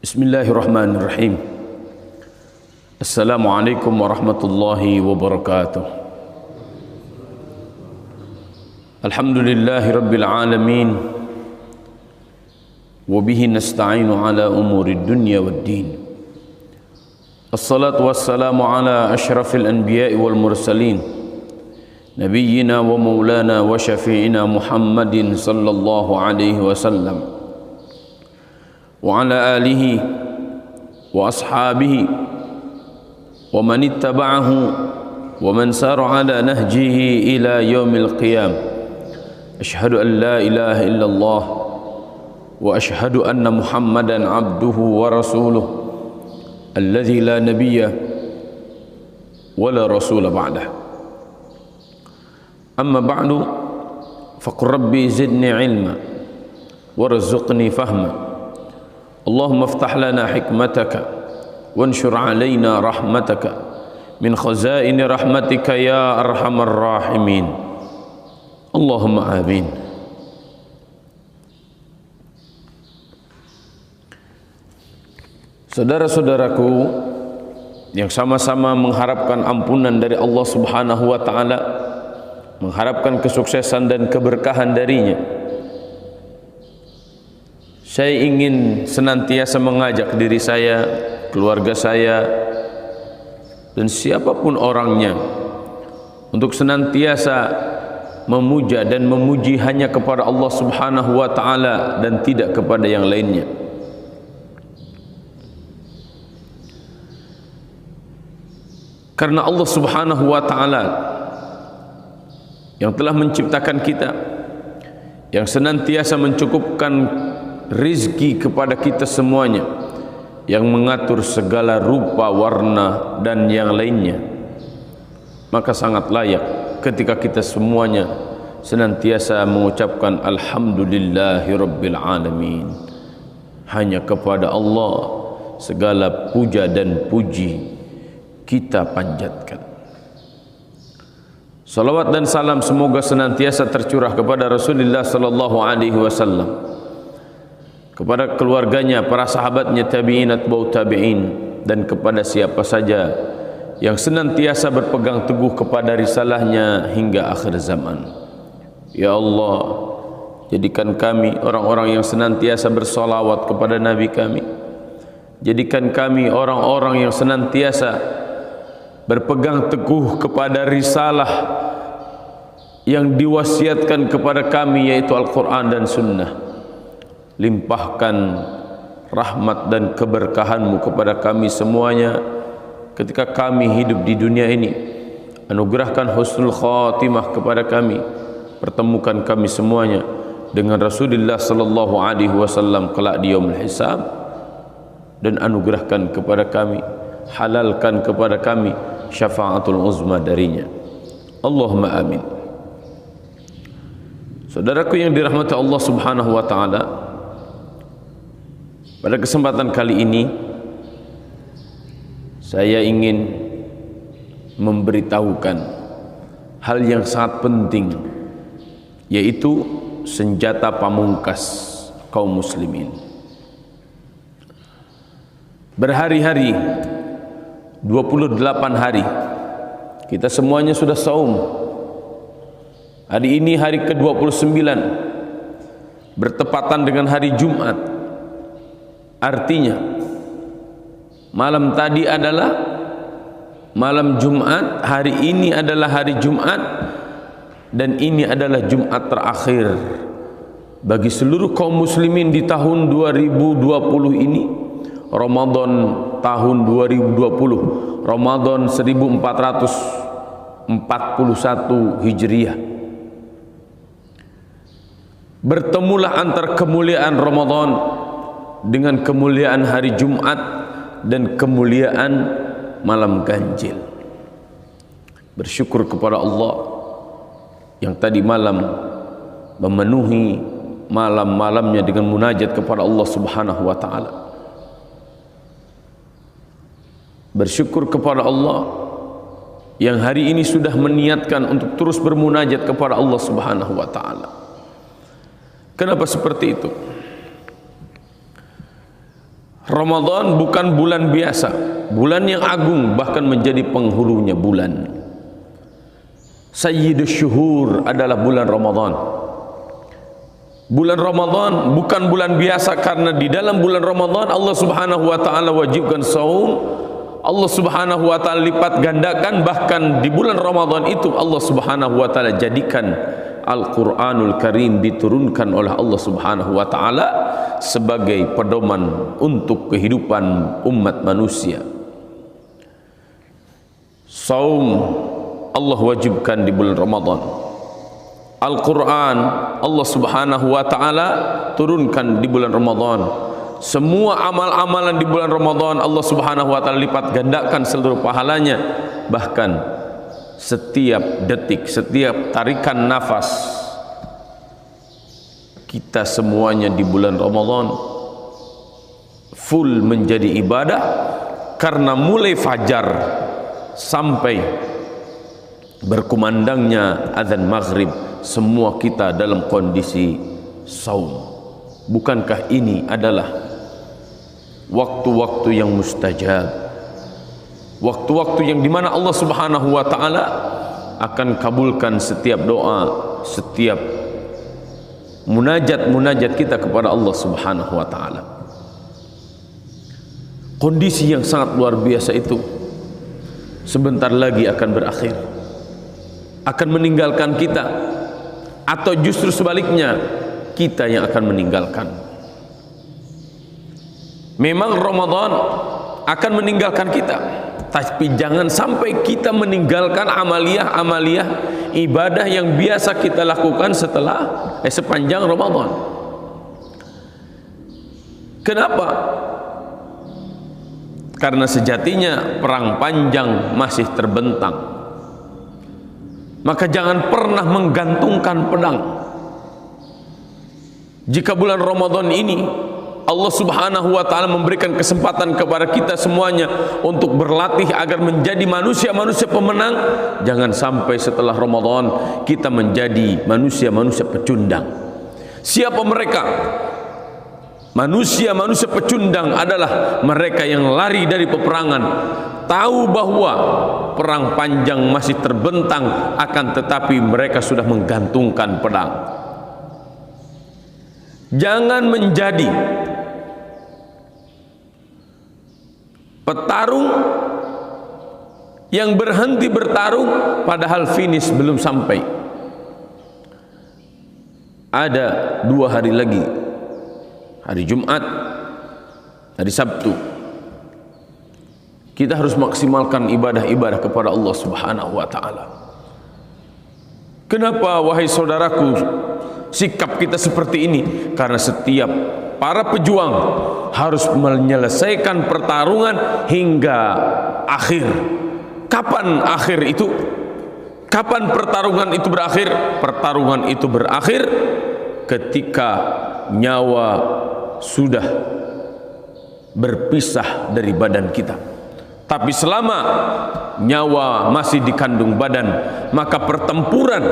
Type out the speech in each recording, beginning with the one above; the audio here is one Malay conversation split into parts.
Bismillahirrahmanirrahim. Assalamualaikum warahmatullahi wabarakatuh. Alhamdulillahi rabbil alamin. Wa bihi nasta'inu ala umuri dunya waddin. Assalatu wassalamu ala ashrafil anbiya'i wal mursalin, nabiyyina wa maulana wa syafi'ina Muhammadin sallallahu alaihi wasallam wa ala alihi wa ashabihi wa man ittaba'ahu wa man sara ala nahjihi ila yaumil qiyam. Asyhadu an la ilaha illallah wa asyhadu anna Muhammadan abduhu wa rasuluh alladzi la nabiyya wa la rasula ba'dah. Amma ba'du, faqur rabbi zidni ilma warzuqni fahma. Allahumma aftah lana hikmataka wanshur alaina rahmataka min khazaini rahmatika ya arhamar rahimin. Allahumma amin. Saudara-saudaraku yang sama-sama mengharapkan ampunan dari Allah Subhanahu wa taala, mengharapkan kesuksesan dan keberkahan darinya, saya ingin senantiasa mengajak diri saya, keluarga saya, dan siapapun orangnya untuk senantiasa memuja dan memuji hanya kepada Allah Subhanahu wa taala dan tidak kepada yang lainnya. Karena Allah Subhanahu wa taala yang telah menciptakan kita, yang senantiasa mencukupkan rizki kepada kita semuanya, yang mengatur segala rupa, warna dan yang lainnya, maka sangat layak ketika kita semuanya senantiasa mengucapkan alhamdulillahi rabbil alamin. Hanya kepada Allah segala puja dan puji kita panjatkan. Salawat dan salam semoga senantiasa tercurah kepada Rasulullah sallallahu alaihi wasallam, kepada keluarganya, para sahabatnya, tabi'in, atba'ut tabi'in, dan kepada siapa saja yang senantiasa berpegang teguh kepada risalahnya hingga akhir zaman. Ya Allah, jadikan kami orang-orang yang senantiasa bersolawat kepada Nabi kami. Jadikan kami orang-orang yang senantiasa berpegang teguh kepada risalah yang diwasiatkan kepada kami, yaitu Al-Quran dan Sunnah. Limpahkan rahmat dan keberkahan-Mu kepada kami semuanya ketika kami hidup di dunia ini. Anugerahkan husnul khatimah kepada kami. Pertemukan kami semuanya dengan Rasulullah sallallahu alaihi wasallam kelak di yaumul hisab, dan anugerahkan kepada kami, halalkan kepada kami syafaatul uzma darinya. Allahumma amin. Saudaraku yang dirahmati Allah Subhanahu wa taala, pada kesempatan kali ini saya ingin memberitahukan hal yang sangat penting, yaitu senjata pamungkas kaum muslimin. Berhari-hari, 28 hari kita semuanya sudah saum. Hari ini hari ke-29, bertepatan dengan hari Jumat. Artinya malam tadi adalah malam Jumat, hari ini adalah hari Jumat, dan ini adalah Jumat terakhir bagi seluruh kaum muslimin di tahun 2020 ini. Ramadan tahun 2020, Ramadan 1441 Hijriah. Bertemulah antara kemuliaan Ramadan dengan kemuliaan hari Jumat dan kemuliaan malam ganjil. Bersyukur kepada Allah yang tadi malam memenuhi malam-malamnya dengan munajat kepada Allah Subhanahu wa taala. Bersyukur kepada Allah yang hari ini sudah meniatkan untuk terus bermunajat kepada Allah Subhanahu wa taala. Kenapa seperti itu? Ramadan bukan bulan biasa, bulan yang agung, bahkan menjadi penghulunya bulan. Sayyidus syuhur adalah bulan Ramadan. Bulan Ramadan bukan bulan biasa, karena di dalam bulan Ramadan Allah Subhanahu wa taala wajibkan saum. Allah Subhanahu wa taala lipat gandakan, bahkan di bulan Ramadan itu Allah Subhanahu wa taala jadikan Al-Qur'anul Karim diturunkan oleh Allah Subhanahu wa taala sebagai pedoman untuk kehidupan umat manusia. Saum Allah wajibkan di bulan Ramadan. Al-Quran Allah Subhanahu wa ta'ala turunkan di bulan Ramadan. Semua amal-amalan di bulan Ramadan Allah Subhanahu wa ta'ala lipat gandakan seluruh pahalanya. Bahkan setiap detik, setiap tarikan nafas kita semuanya di bulan Ramadan full menjadi ibadah, karena mulai fajar sampai berkumandangnya azan maghrib semua kita dalam kondisi saum. Bukankah ini adalah waktu-waktu yang mustajab, waktu-waktu yang dimana Allah Subhanahu wa ta'ala akan kabulkan setiap doa, setiap munajat-munajat kita kepada Allah Subhanahu wa ta'ala. Kondisi yang sangat luar biasa itu sebentar lagi akan berakhir, akan meninggalkan kita, atau justru sebaliknya kita yang akan meninggalkan. Memang Ramadan akan meninggalkan kita, tapi jangan sampai kita meninggalkan amaliyah ibadah yang biasa kita lakukan sepanjang Ramadan. Kenapa? Karena sejatinya perang panjang masih terbentang. Maka jangan pernah menggantungkan pedang. Jika bulan Ramadan ini Allah Subhanahu wa ta'ala memberikan kesempatan kepada kita semuanya untuk berlatih agar menjadi manusia-manusia pemenang, jangan sampai setelah Ramadan kita menjadi manusia-manusia pecundang. Siapa mereka? Manusia-manusia pecundang adalah mereka yang lari dari peperangan, tahu bahwa perang panjang masih terbentang, akan tetapi mereka sudah menggantungkan pedang. Jangan menjadi petarung yang berhenti bertarung padahal finish belum sampai. Ada 2 hari lagi, hari Jumat, hari Sabtu. Kita harus maksimalkan ibadah-ibadah kepada Allah Subhanahu wa ta'ala. Kenapa wahai saudaraku sikap kita seperti ini? Karena setiap para pejuang harus menyelesaikan pertarungan hingga akhir. Kapan akhir itu? Kapan pertarungan itu berakhir? Pertarungan itu berakhir ketika nyawa sudah berpisah dari badan kita. Tapi selama nyawa masih dikandung badan, maka pertempuran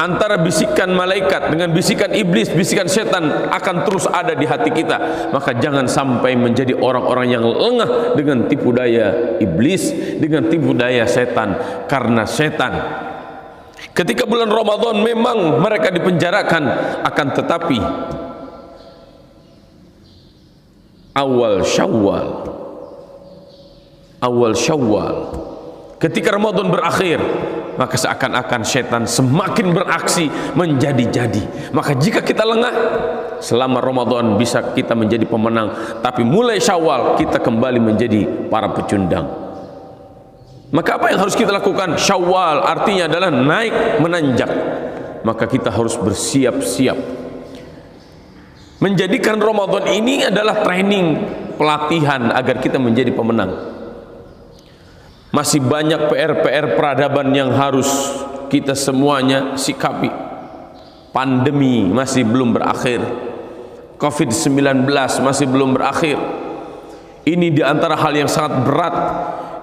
antara bisikan malaikat dengan bisikan iblis, bisikan setan akan terus ada di hati kita. Maka jangan sampai menjadi orang-orang yang lengah dengan tipu daya iblis, dengan tipu daya setan. Karena setan ketika bulan Ramadan memang mereka dipenjarakan, akan tetapi awal Syawal ketika Ramadan berakhir, maka seakan-akan setan semakin beraksi menjadi-jadi. Maka jika kita lengah selama Ramadan bisa kita menjadi pemenang, tapi mulai Syawal kita kembali menjadi para pecundang. Maka apa yang harus kita lakukan? Syawal artinya adalah naik menanjak. Maka kita harus bersiap-siap menjadikan Ramadan ini adalah training, pelatihan agar kita menjadi pemenang. Masih banyak PR-PR peradaban yang harus kita semuanya sikapi. Pandemi masih belum berakhir, COVID-19 masih belum berakhir. Ini diantara hal yang sangat berat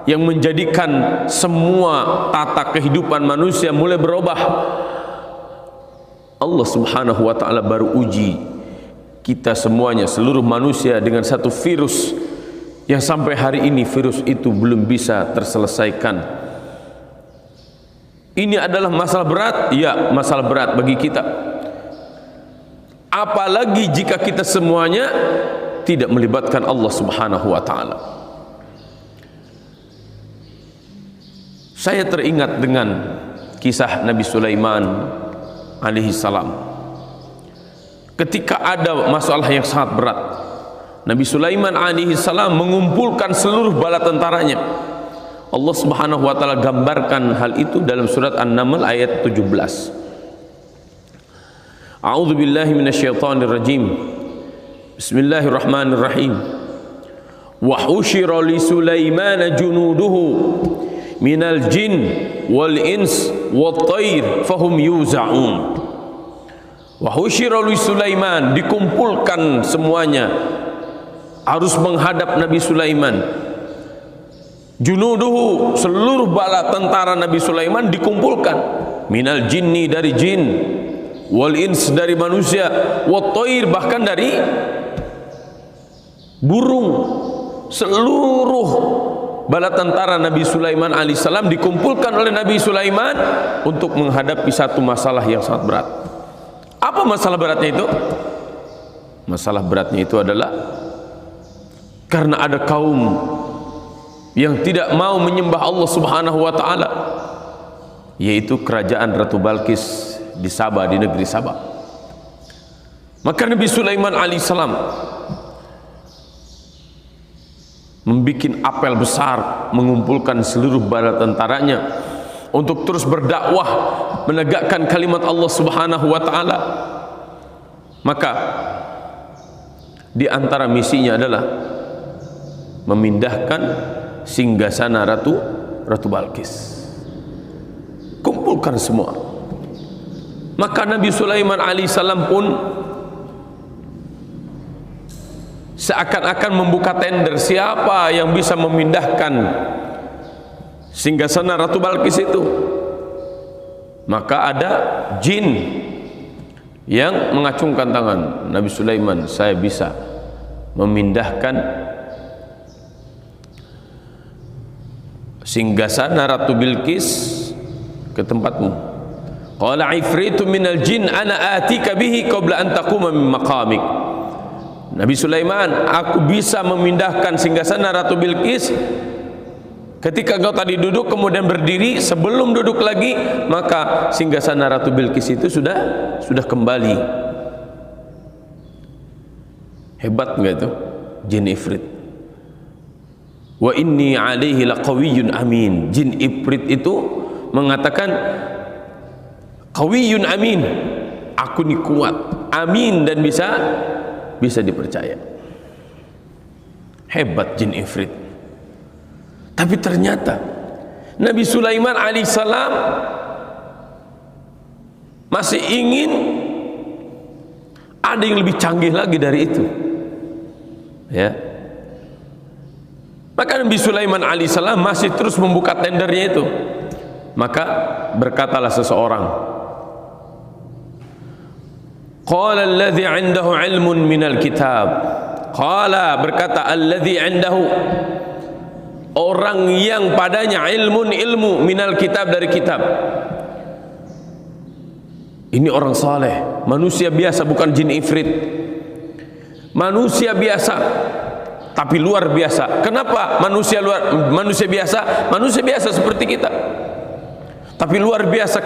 yang menjadikan semua tata kehidupan manusia mulai berubah. Allah Subhanahu wa ta'ala baru uji kita semuanya, seluruh manusia, dengan satu virus yang sampai hari ini virus itu belum bisa terselesaikan. Ini adalah masalah berat, ya, masalah berat bagi kita. Apalagi jika kita semuanya tidak melibatkan Allah Subhanahu wa taala. Saya teringat dengan kisah Nabi Sulaiman alaihi salam. Ketika ada masalah yang sangat berat, Nabi Sulaiman alaihi salam mengumpulkan seluruh bala tentaranya. Allah Subhanahu wa taala gambarkan hal itu dalam surat An-Naml ayat 17. A'udzu billahi minasyaitonir rajim. Bismillahirrahmanirrahim. Wa husyira li Sulaiman junuduhu minal jin wal ins wat thair fahum yuzaun. Wa husyira li Sulaiman, dikumpulkan semuanya harus menghadap Nabi Sulaiman. Junuduhu, seluruh bala tentara Nabi Sulaiman dikumpulkan. Minal jinni, dari jin, wal ins, dari manusia, wat thair, bahkan dari burung. Seluruh bala tentara Nabi Sulaiman alaihissalam dikumpulkan oleh Nabi Sulaiman untuk menghadapi satu masalah yang sangat berat. Apa masalah beratnya itu? Masalah beratnya itu adalah karena ada kaum yang tidak mau menyembah Allah Subhanahu wa taala, yaitu kerajaan Ratu Balqis di Sabah, di negeri Sabah. Maka Nabi Sulaiman alaihissalam membuat apel besar, mengumpulkan seluruh bala tentaranya untuk terus berdakwah, menegakkan kalimat Allah Subhanahu wa taala. Maka di antara misinya adalah memindahkan singgasana Ratu Balqis. Kumpulkan semua. Maka Nabi Sulaiman alaihissalam pun seakan-akan membuka tender, siapa yang bisa memindahkan singgasana Ratu Balqis itu. Maka ada jin yang mengacungkan tangan. Nabi Sulaiman, saya bisa memindahkan singgasana Ratu Bilqis ke tempatmu. Qala ifritu minal jin ana atika bihi qabla an taquma min maqamik. Nabi Sulaiman, aku bisa memindahkan singgasana Ratu Bilqis ketika engkau tadi duduk kemudian berdiri, sebelum duduk lagi maka singgasana Ratu Bilqis itu sudah kembali. Hebat enggak itu jin ifrit? Wa inni alaihi laqawiyyun amin. Jin ifrit itu mengatakan qawiyyun amin, aku ini kuat, amin, dan bisa dipercaya. Hebat jin ifrit. Tapi ternyata Nabi Sulaiman alaihissalam masih ingin ada yang lebih canggih lagi dari itu, ya. Maka Nabi Sulaiman alaihissalam masih terus membuka tendernya itu. Maka berkatalah seseorang, qala alladhi 'indahu 'ilmun minal kitab. Qala, berkata, alladhi 'indahu, orang yang padanya ilmu minal kitab, dari kitab. Ini orang saleh, manusia biasa, bukan jin ifrit. Manusia biasa tapi luar biasa. Kenapa manusia biasa? Manusia biasa seperti kita, tapi luar biasa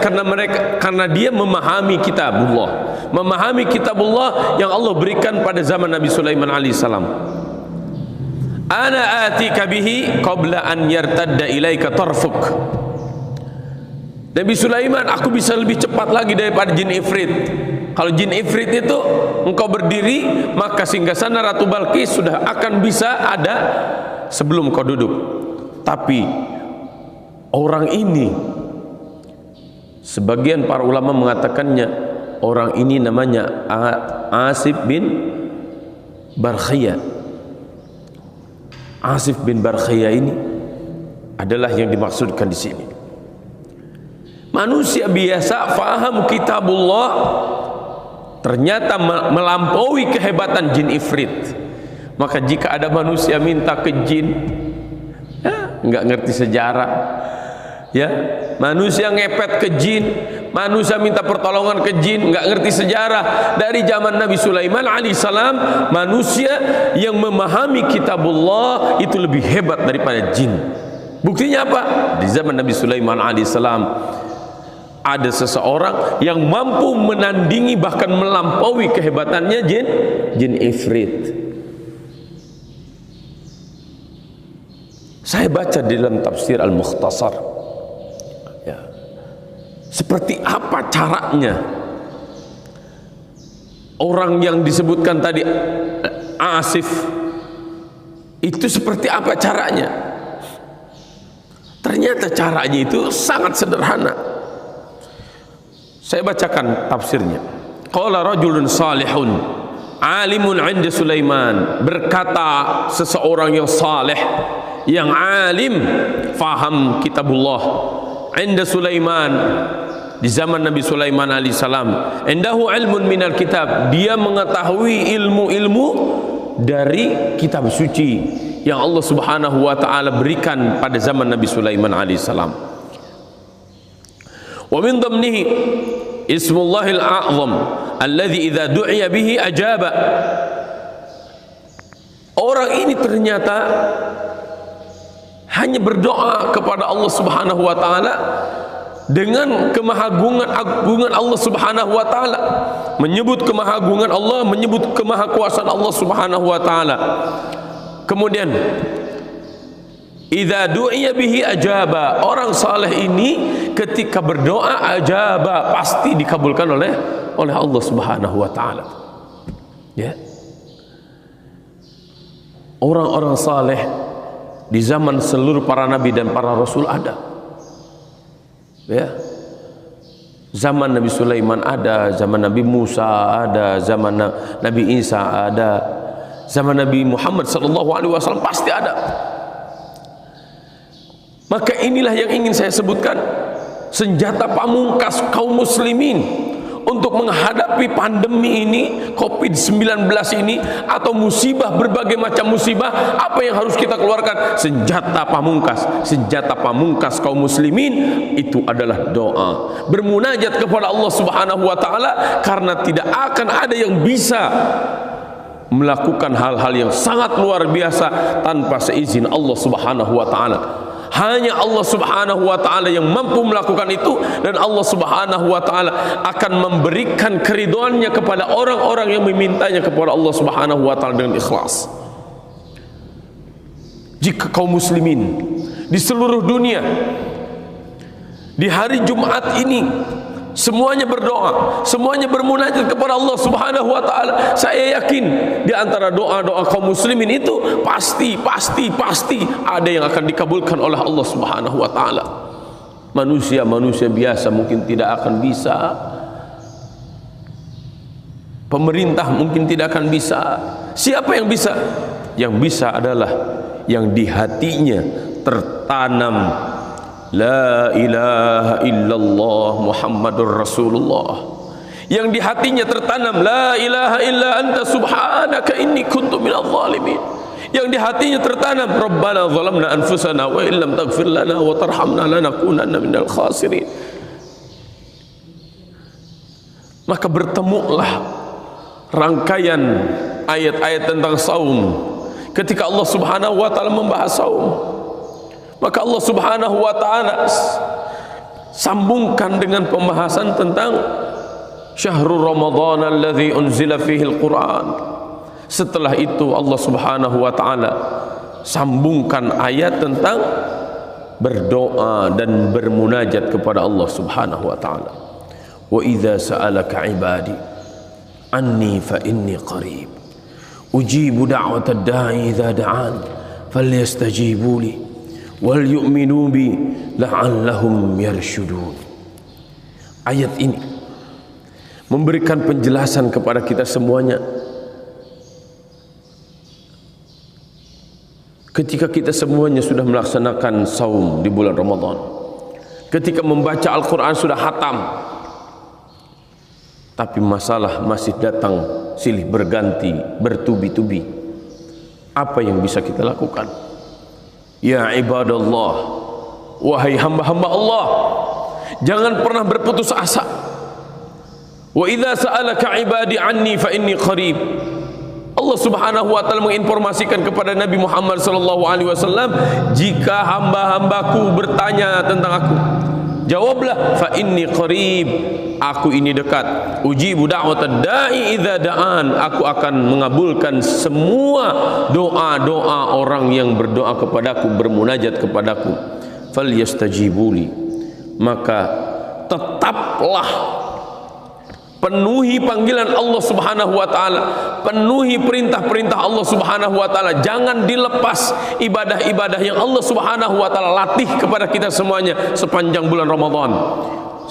karena dia memahami kitabullah, memahami kitabullah yang Allah berikan pada zaman Nabi Sulaiman alaihissalam. Ana atika bihi qabla an yartadda ilaika tarfuk. Nabi Sulaiman, aku bisa lebih cepat lagi daripada jin ifrit. Kalau jin ifrit itu engkau berdiri, maka singgasana Ratu Balqis sudah akan bisa ada sebelum kau duduk. Tapi orang ini, sebagian para ulama mengatakannya, orang ini namanya Asif bin Barkhiyah. Asif bin Barkhiyah ini adalah yang dimaksudkan di sini. Manusia biasa faham kitabullah ternyata melampaui kehebatan jin ifrit. Maka jika ada manusia minta ke jin, nggak ngerti sejarah, ya, manusia ngepet ke jin, manusia minta pertolongan ke jin, nggak ngerti sejarah. Dari zaman Nabi Sulaiman alaihissalam, manusia yang memahami kitabullah itu lebih hebat daripada jin. Buktinya apa? Di zaman Nabi Sulaiman alaihissalam ada seseorang yang mampu menandingi bahkan melampaui kehebatannya jin ifrit. Saya baca di dalam tafsir Al-Mukhtasar, ya, seperti apa caranya orang yang disebutkan tadi Asif itu, seperti apa caranya. Ternyata caranya itu sangat sederhana. Saya bacakan tafsirnya. Qala rajulun salihun alimun 'inda Sulaiman, berkata seseorang yang saleh, yang alim, faham kitabullah, 'inda Sulaiman, di zaman Nabi Sulaiman alaihissalam, indahu ilmun minal kitab, dia mengetahui ilmu-ilmu dari kitab suci yang Allah Subhanahu wa taala berikan pada zaman Nabi Sulaiman alaihissalam. Wa min dhamnihi ismullahil a'zam alladhi idza du'iya bihi ajaba. Orang ini ternyata hanya berdoa kepada Allah Subhanahu wa taala dengan kemahagungan Allah Subhanahu wa taala, menyebut kemahagungan Allah, menyebut kemahakuasaan Allah Subhanahu wa taala. Kemudian idza du'iya bihi ajaba, orang saleh ini ketika berdoa ajaba, pasti dikabulkan oleh Allah Subhanahu wa taala. Ya. Orang-orang saleh di zaman seluruh para nabi dan para rasul ada, ya. Zaman Nabi Sulaiman ada, zaman Nabi Musa ada, zaman Nabi Isa ada, zaman Nabi Muhammad SAW pasti ada. Maka inilah yang ingin saya sebutkan, senjata pamungkas kaum muslimin untuk menghadapi pandemi ini, COVID-19 ini, atau musibah, berbagai macam musibah. Apa yang harus kita keluarkan? Senjata pamungkas kaum muslimin itu adalah doa, bermunajat kepada Allah Subhanahu wa taala, karena tidak akan ada yang bisa melakukan hal-hal yang sangat luar biasa tanpa seizin Allah Subhanahu wa taala. Hanya Allah Subhanahu wa taala yang mampu melakukan itu, dan Allah Subhanahu wa taala akan memberikan keridhaannya kepada orang-orang yang memintanya kepada Allah Subhanahu wa taala dengan ikhlas. Jika kaum muslimin di seluruh dunia di hari Jumat ini semuanya berdoa, semuanya bermunajat kepada Allah Subhanahu wa taala, saya yakin di antara doa-doa kaum muslimin itu pasti ada yang akan dikabulkan oleh Allah Subhanahu wa taala. Manusia biasa mungkin tidak akan bisa, pemerintah mungkin tidak akan bisa. Siapa yang bisa? Yang bisa adalah yang di hatinya tertanam la ilaha illallah Muhammadur Rasulullah, yang di hatinya tertanam la ilaha illa anta subhanaka inni kuntu minadh dhalimin, yang di hatinya tertanam rabbana zalamna anfusana wa illam taghfir lana wa tarhamna lanakunanna minal khasirin. Maka bertemulah rangkaian ayat-ayat tentang saum ketika Allah Subhanahu wa taala membahas saum. Maka Allah Subhanahu wa taala sambungkan dengan pembahasan tentang syahrul Ramadan alladzi unzila fihi al-Quran. Setelah itu Allah Subhanahu wa taala sambungkan ayat tentang berdoa dan bermunajat kepada Allah Subhanahu wa taala. Wa idza sa'alaka 'ibadi anni fa inni qarib ujibu da'watad da'i idza da'an falyastajibu li wal yu'minu bi la'allahum yarshudun. Ayat ini memberikan penjelasan kepada kita semuanya ketika kita semuanya sudah melaksanakan saum di bulan Ramadan, ketika membaca Al-Quran sudah khatam, tapi masalah masih datang silih berganti, bertubi-tubi. Apa yang bisa kita lakukan? Ya ibadallah, wahai hamba-hamba Allah, jangan pernah berputus asa. Wa idza sa'alaka ibadi anni fa inni qarib. Allah Subhanahu wa taala menginformasikan kepada Nabi Muhammad sallallahu alaihi wasallam, jika hamba-hambaku bertanya tentang aku, jawablah fa inni qarib, aku ini dekat. Ujibu da'watad da'i idza da'an, aku akan mengabulkan semua doa-doa orang yang berdoa kepadaku, bermunajat kepadaku. Falyastajibuli, maka tetaplah penuhi panggilan Allah Subhanahu wa taala, penuhi perintah-perintah Allah Subhanahu wa taala. Jangan dilepas ibadah-ibadah yang Allah Subhanahu wa taala latih kepada kita semuanya sepanjang bulan Ramadan.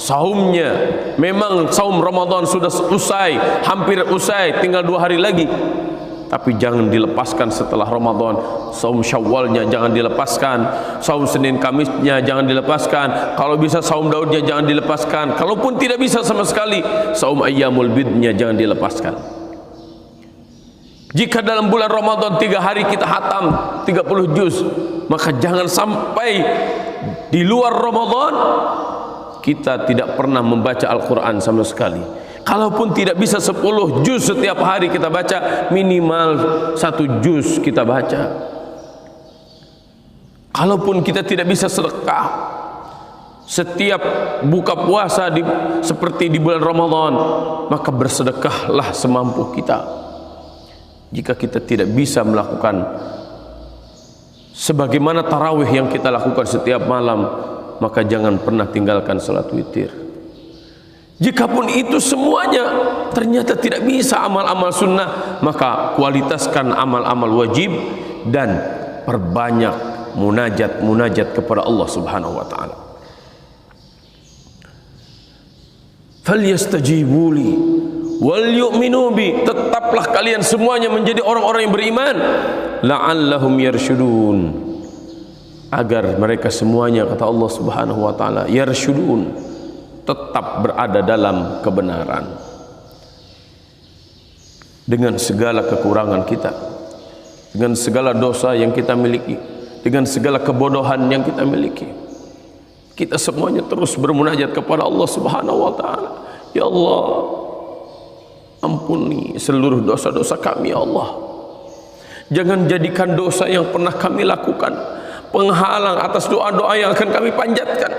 Saumnya, memang saum Ramadan sudah usai, hampir usai, tinggal 2 hari lagi. Tapi jangan dilepaskan setelah Ramadan. Saum Syawalnya jangan dilepaskan, saum Senin Kamisnya jangan dilepaskan, kalau bisa saum Daudnya jangan dilepaskan, kalaupun tidak bisa sama sekali, saum Ayyamul Bidnya jangan dilepaskan. Jika dalam bulan Ramadan 3 hari kita hatam 30 juz, maka jangan sampai di luar Ramadan kita tidak pernah membaca Al-Quran sama sekali. Kalaupun tidak bisa 10 juz setiap hari kita baca, minimal 1 juz kita baca. Kalaupun kita tidak bisa sedekah setiap buka puasa seperti di bulan Ramadan, maka bersedekahlah semampu kita. Jika kita tidak bisa melakukan sebagaimana tarawih yang kita lakukan setiap malam, maka jangan pernah tinggalkan salat witir. Jikapun itu semuanya ternyata tidak bisa amal-amal sunnah, maka kualitaskan amal-amal wajib dan perbanyak munajat kepada Allah Subhanahu wa taala. Falyastajibuli wal yu'minu bi, tetaplah kalian semuanya menjadi orang-orang yang beriman, la'allahum yarsyudun, agar mereka semuanya, kata Allah Subhanahu wa taala, yarsyudun, tetap berada dalam kebenaran. Dengan segala kekurangan kita, dengan segala dosa yang kita miliki, dengan segala kebodohan yang kita miliki, kita semuanya terus bermunajat kepada Allah Subhanahu wa taala. Ya Allah, ampuni seluruh dosa-dosa kami ya Allah. Jangan jadikan dosa yang pernah kami lakukan penghalang atas doa-doa yang akan kami panjatkan.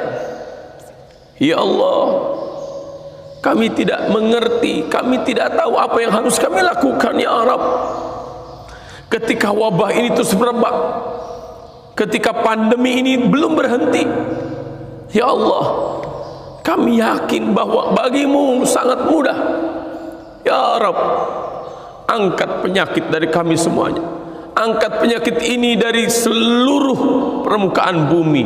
Ya Allah, kami tidak mengerti, kami tidak tahu apa yang harus kami lakukan ya Rabb. Ketika wabah ini terus merebak, ketika pandemi ini belum berhenti, ya Allah, kami yakin bahwa bagimu sangat mudah. Ya Rabb, angkat penyakit dari kami semuanya. Angkat penyakit ini dari seluruh permukaan bumi.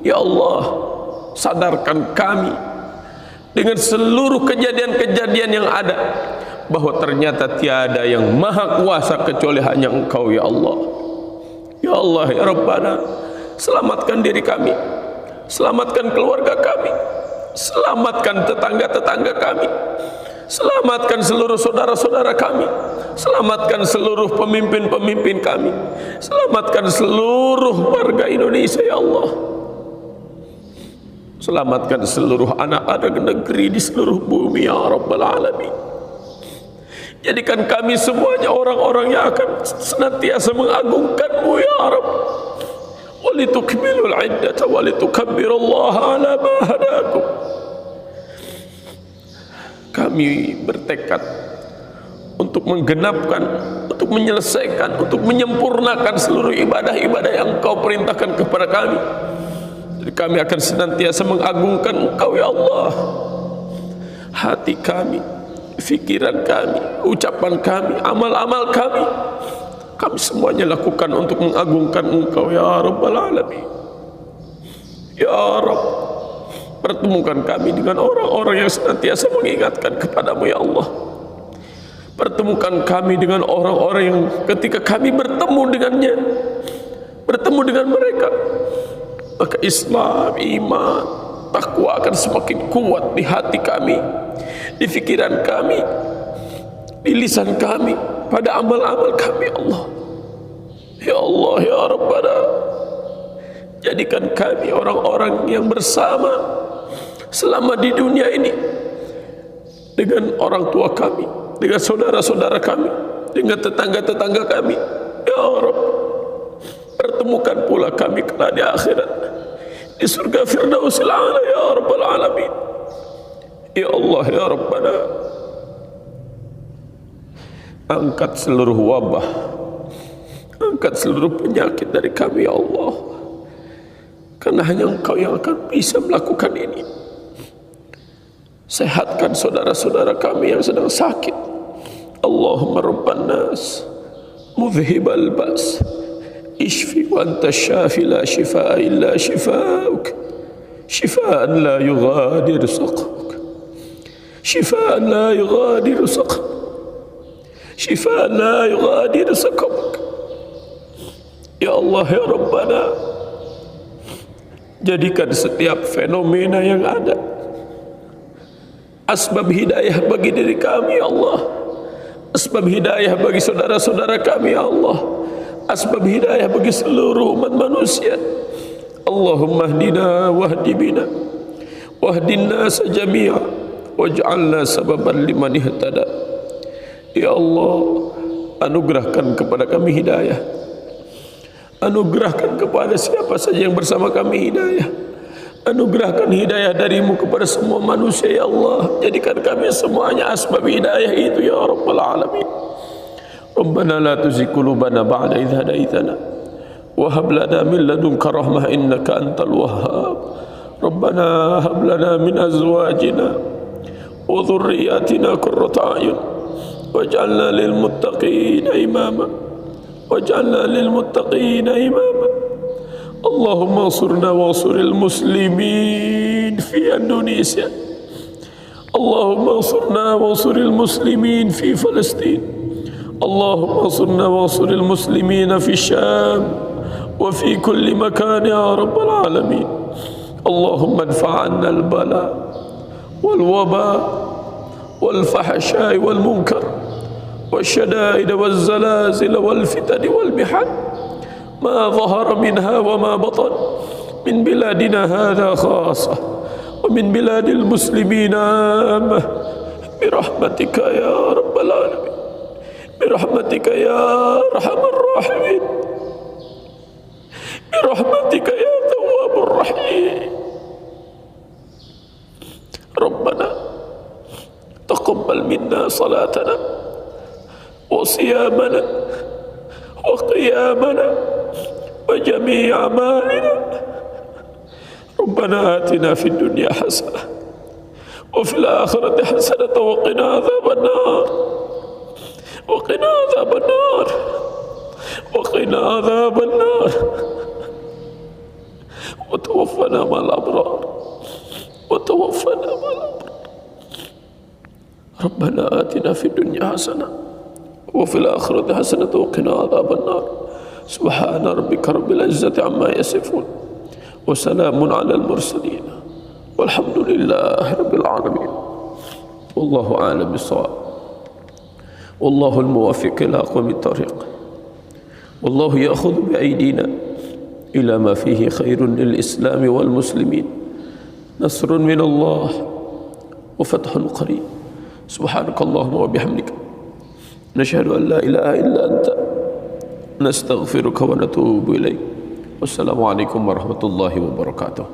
Ya Allah, sadarkan kami dengan seluruh kejadian-kejadian yang ada, bahwa ternyata tiada yang maha kuasa kecuali hanya Engkau ya Allah. Ya Allah ya Rabbana, selamatkan diri kami, selamatkan keluarga kami, selamatkan tetangga-tetangga kami, selamatkan seluruh saudara-saudara kami, selamatkan seluruh pemimpin-pemimpin kami, selamatkan seluruh warga Indonesia ya Allah. Selamatkan seluruh anak-anak negeri di seluruh bumi ya Rabbal Alamin. Jadikan kami semuanya orang-orang yang akan senantiasa mengagungkan-Mu ya Rabb. Walitukmilul iddata walitukabbirullaha ala ma hadakum. Kami bertekad untuk menggenapkan, untuk menyelesaikan, untuk menyempurnakan seluruh ibadah-ibadah yang Engkau perintahkan kepada kami. Kami akan senantiasa mengagungkan Engkau ya Allah. Hati kami, fikiran kami, ucapan kami, amal-amal kami, kami semuanya lakukan untuk mengagungkan Engkau ya Rabbal Alamin. Ya Rabb, pertemukan kami dengan orang-orang yang senantiasa mengingatkan kepadamu ya Allah. Pertemukan kami dengan orang-orang yang ketika kami bertemu dengannya, bertemu dengan mereka, maka Islam, iman, takwa akan semakin kuat di hati kami. di fikiran kami, di lisan kami, pada amal-amal kami, Allah. Ya Allah, ya Rabbana, jadikan kami orang-orang yang bersama selama di dunia ini dengan orang tua kami, dengan saudara-saudara kami, dengan tetangga-tetangga kami. Ya Rabb, pertemukan pula kami kelak di akhirat di surga Firdausil A'la ya Rabbal Alamin. Ya Allah, ya Rabbana, angkat seluruh wabah, angkat seluruh penyakit dari kami ya Allah, karena hanya Engkau yang akan bisa melakukan ini. Sehatkan saudara-saudara kami yang sedang sakit. Allahumma rabban nas mudhhibal ba's ishfi wa anta syafi la shifaa illa shifaa'uk shifaan la yughadiru saqamuk shifaan la yughadiru saqamuk shifaan la yughadiru saqamuk. Ya Allah, ya Rabbana, jadikan setiap fenomena yang ada asbab hidayah bagi diri kami ya Allah, asbab hidayah bagi saudara-saudara kami ya Allah, asbab hidayah bagi seluruh umat manusia. Allahumma hdina wahdi bina wahdin nas jami'a waj'alna sababan liman ihtada. Ya Allah, anugerahkan kepada kami hidayah, anugerahkan kepada siapa saja yang bersama kami hidayah, anugerahkan hidayah darimu kepada semua manusia ya Allah. Jadikan kami semuanya asbab hidayah itu ya Rabbal Alamin. Rabbana la tuzigh qulubana ba'da idh hadaitana wa hab lana min ladunka rahmah innaka antal wahhab. Rabbana hab lana min azwajina wa dhurriyyatina qurrata a'yun waj'alna lil muttaqina imama waj'alna lil muttaqina imama. Allahumma ansurna wa ansuril muslimin fi Indonesia. Allahumma ansurna wa ansuril muslimin fi Palestin. Allahumma ansurna wa ansuril muslimin fi Syam wa fi kulli makan ya Rabbal Alamin. Allahumma adfa' 'anna al-bala wal waba wal fahsya wal munkar wasyada'id wal zalazil wal fitan wal mihad ما ظهر منها وما بطن من بلادنا هذا خاصة ومن بلاد المسلمين عامة برحمتك يا رب العالمين برحمتك يا أرحم الراحمين برحمتك يا تواب الرحيم. ربنا تقبل منا صلاتنا وصيامنا وقيامنا وجميع أعمالنا. ربنا آتنا في الدنيا حسنة وفي الآخرة حسنة وقنا عذاب النار وقنا عذاب النار وقنا عذاب النار وتوفنا مع الأبرار وتوفنا مع الأبرار. ربنا آتنا في الدنيا حسنة وفي الآخرة حسنة وقنا عذاب النار. سبحان ربك رب العزة عما يصفون وسلام على المرسلين والحمد لله رب العالمين. والله أعلم بالصواب والله الموافق إلى أقوم الطريق والله يأخذ بأيدينا إلى ما فيه خير للإسلام والمسلمين. نصر من الله وفتح قريب. سبحانك اللهم وبحمدك نشهد أن لا إله إلا أنت نستغفرك ونتوب إليك. والسلام عليكم ورحمة الله وبركاته.